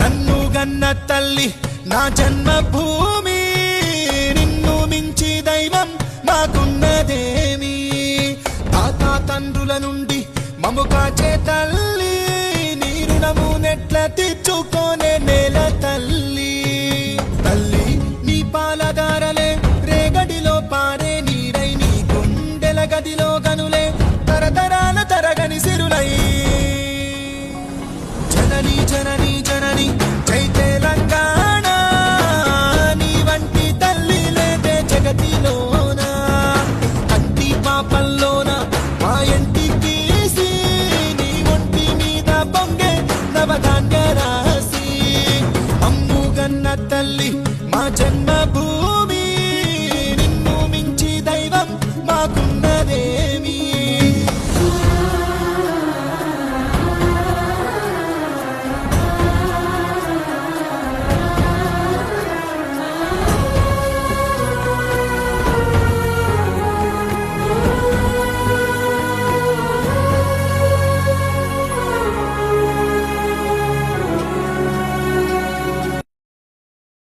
నన్ను గన్న తల్లి నా జన్మభూమి, నిన్ను మించి దైవం మాకున్నదేమి. తాత తండ్రుల నుండి మము కాచే తల్లి, నీ రుణము నెట్ల తీర్చుకోనే నేల తల్లి. తల్లి నీ పాలగా